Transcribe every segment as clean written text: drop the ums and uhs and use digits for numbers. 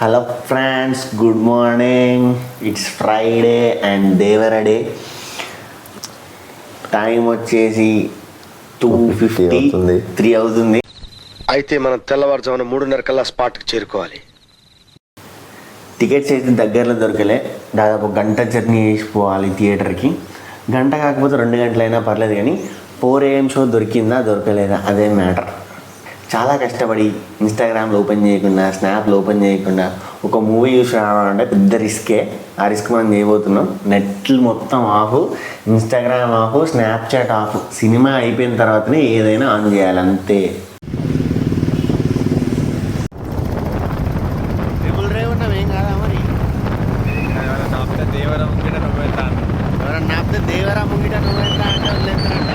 Hello friends, good morning. It's Friday and Devara day. Time వచ్చేసి 2:53 అవుతుంది. అయితే మనం తెల్లవారుజామున 3:30 కల్లా స్పాట్కి చేరుకోవాలి. టికెట్స్ అయితే దగ్గరలో దొరకలే. దాదాపు గంట జర్నీ చేసిపోవాలి థియేటర్కి. గంట కాకపోతే 2 గంటలైనా పర్లేదు, కానీ 4 AM షో దొరికిందా దొరకలేదా అదే మ్యాటర్. చాలా కష్టపడి ఇన్స్టాగ్రామ్లో ఓపెన్ చేయకుండా, స్నాప్లో ఓపెన్ చేయకుండా ఒక మూవీ చూసి రావాలంటే పెద్ద రిస్కే. ఆ రిస్క్ మనం చేయబోతున్నాం. నెట్లు మొత్తం of, Instagram of, Snapchat of. Cinema అయిపోయిన తర్వాతనే ఏదైనా ఆన్ చేయాలి, అంతే. ఏం కాదా మరి దేవరా ముంగిట నువ్వు వెళ్తా ఎవరన్నా నాపితే దేవరా ముంగిట నువ్వు వెళ్తా అంటే వదిలేస్తారంట.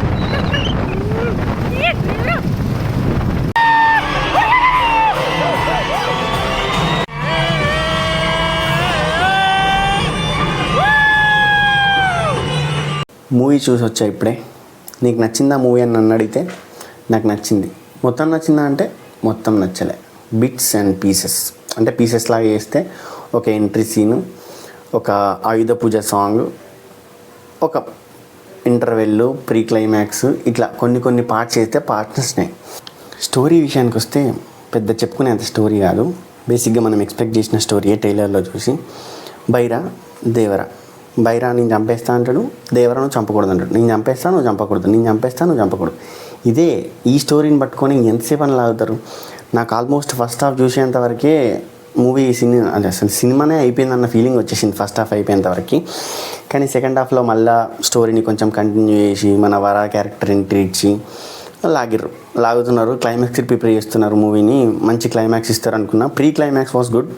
మూవీ చూసి వచ్చా ఇప్పుడే. నీకు నచ్చిందా మూవీ అని నన్ను అడిగితే నాకు నచ్చింది. మొత్తం నచ్చిందా అంటే మొత్తం నచ్చలే. బిట్స్ అండ్ పీసెస్, అంటే పీసెస్ లాగా చేస్తే ఒక ఎంట్రీ సీను, ఒక ఆయుధ పూజ సాంగ్, ఒక ఇంటర్వెల్, ప్రీ క్లైమాక్స్, ఇట్లా కొన్ని పార్ట్స్ చేస్తే పార్ట్స్ నచ్చినాయి. స్టోరీ విషయానికి వస్తే పెద్ద చెప్పుకునేంత స్టోరీ కాదు. బేసిక్గా మనం ఎక్స్పెక్ట్ చేసిన స్టోరీయే ట్రైలర్లో చూసి. బైరా దేవరా. బైరా నేను చంపేస్తా అంటాడు, దేవరా నువ్వు చంపకూడదు అంటాడు. నేను చంపేస్తా నువ్వు చంపకూడదు, నేను చంపేస్తా నువ్వు చంపకూడదు. ఇదే ఈ స్టోరీని పట్టుకొని ఎంతసేపు అని లాగుతారు. నాకు ఆల్మోస్ట్ ఫస్ట్ హాఫ్ చూసేంతవరకే మూవీ అసలు సినిమానే అయిపోయిందన్న ఫీలింగ్ వచ్చేసింది ఫస్ట్ హాఫ్ అయిపోయేంతవరకు. కానీ సెకండ్ హాఫ్లో మళ్ళీ స్టోరీని కొంచెం కంటిన్యూ చేసి మన వరా క్యారెక్టర్ ఎంట్రీ ఇచ్చి లాగుతున్నారు. క్లైమాక్స్కి ప్రిపేర్ చేస్తున్నారు మూవీని. మంచి క్లైమాక్స్ ఇస్తారు అనుకున్నా. Pre climax was good.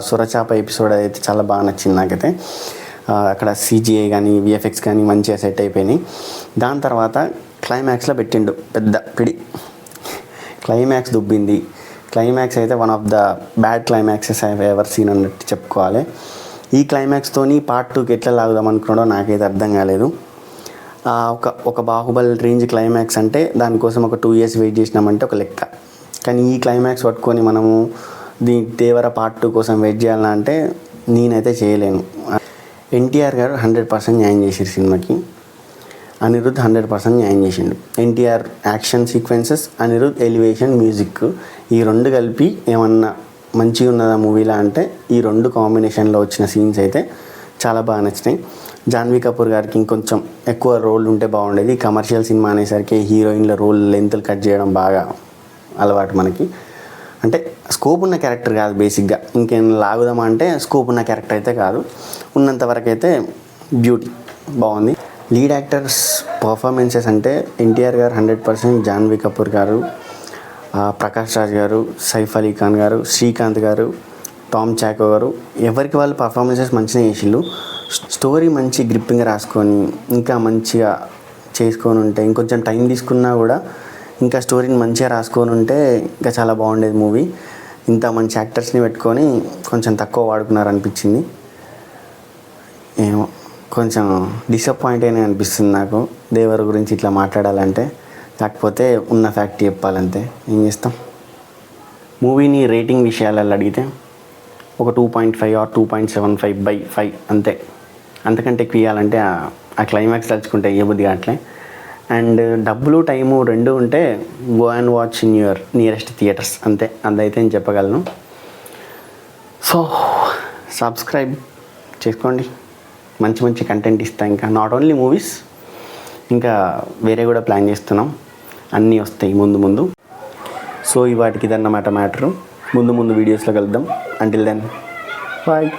సొరచాప ఎపిసోడ్ అయితే చాలా బాగా నచ్చింది నాకైతే. అక్కడ CGI కానీ VFX కానీ మంచిగా సెట్ అయిపోయినాయి. దాని తర్వాత క్లైమాక్స్లో పెట్టిండు పెద్ద పిడి. క్లైమాక్స్ దుబ్బింది. క్లైమాక్స్ అయితే one of the bad climaxes I ever seen అన్నట్టు చెప్పుకోవాలి. ఈ క్లైమాక్స్తోని పార్ట్ 2కి ఎట్లా లాగుదాం అనుకున్నాడో నాకైతే అర్థం కాలేదు. ఒక బాహుబలి రేంజ్ క్లైమాక్స్ అంటే దానికోసం ఒక 2 years వెయిట్ చేసినామంటే ఒక లెక్క. కానీ ఈ క్లైమాక్స్ పట్టుకొని మనము దేవర పార్ట్ 2 కోసం వెయిట్ చేయాలంటే నేనైతే చేయలేను. ఎన్టీఆర్ గారు 100% న్యాయం చేసారు సినిమాకి. అనిరుద్ధ్ 100% న్యాయం చేసిండు. NTR action sequences, Anirudh elevation, music, ఈ 2 కలిపి ఏమన్నా మంచిగా ఉన్నదా మూవీలా అంటే ఈ 2 కాంబినేషన్లో వచ్చిన సీన్స్ అయితే చాలా బాగా నచ్చినాయి. జాన్వీ కపూర్ గారికి ఇంకొంచెం ఎక్కువ రోల్ ఉంటే బాగుండేది. కమర్షియల్ సినిమా అనేసరికి హీరోయిన్ల రోల్ లెంత్లు కట్ చేయడం బాగా అలవాటు మనకి. అంటే స్కోప్ ఉన్న క్యారెక్టర్ కాదు బేసిక్గా. ఇంకేం లాగుదామా అంటే స్కోప్ ఉన్న క్యారెక్టర్ అయితే కాదు. ఉన్నంతవరకు అయితే బ్యూటీ బాగుంది. లీడ్ యాక్టర్స్ పర్ఫార్మెన్సెస్ అంటే ఎన్టీఆర్ గారు 100%, జాన్వీ కపూర్ గారు, ప్రకాష్ రాజ్ గారు, సైఫ్ అలీ ఖాన్ గారు, శ్రీకాంత్ గారు, టామ్ చాకో గారు, ఎవరికి వాళ్ళు పర్ఫార్మెన్సెస్ మంచిగా చేసిళ్ళు. స్టోరీ మంచి గ్రిప్పింగ్గా రాసుకొని ఇంకా మంచిగా చేసుకొని ఉంటే, ఇంకొంచెం టైం తీసుకున్నా కూడా ఇంకా స్టోరీని మంచిగా రాసుకొని ఉంటే ఇంకా చాలా బాగుండేది మూవీ. ఇంత మంచి యాక్టర్స్ని పెట్టుకొని కొంచెం తక్కువ వాడుకున్నారనిపించింది. ఏమో కొంచెం డిసప్పాయింట్ అయినా అనిపిస్తుంది నాకు దేవర గురించి ఇట్లా మాట్లాడాలంటే. కాకపోతే ఉన్న ఫ్యాక్ట్ చెప్పాలంతే, ఏం చేస్తాం. మూవీని రేటింగ్ విషయాలలో అడిగితే ఒక 2.5 or 2.75/5 అంతే. అంతకంటే ఎక్కువ ఇవ్వాలంటే ఆ క్లైమాక్స్ తలుచుకుంటే ఇవ్వబుద్ది కావట్లే. అండ్ డబ్బులు టైము 2 ఉంటే go and watch in your nearest theatres, అంతే. అదైతే నేను చెప్పగలను. సో సబ్స్క్రైబ్ చేసుకోండి. మంచి కంటెంట్ ఇస్తా. ఇంకా నాట్ ఓన్లీ మూవీస్, ఇంకా వేరే కూడా ప్లాన్ చేస్తున్నాం. అన్నీ వస్తాయి ముందు. సో ఇవాటికి ఇదన్నమాట మ్యాటరు. ముందు వీడియోస్లో కలుద్దాం. Until then bye.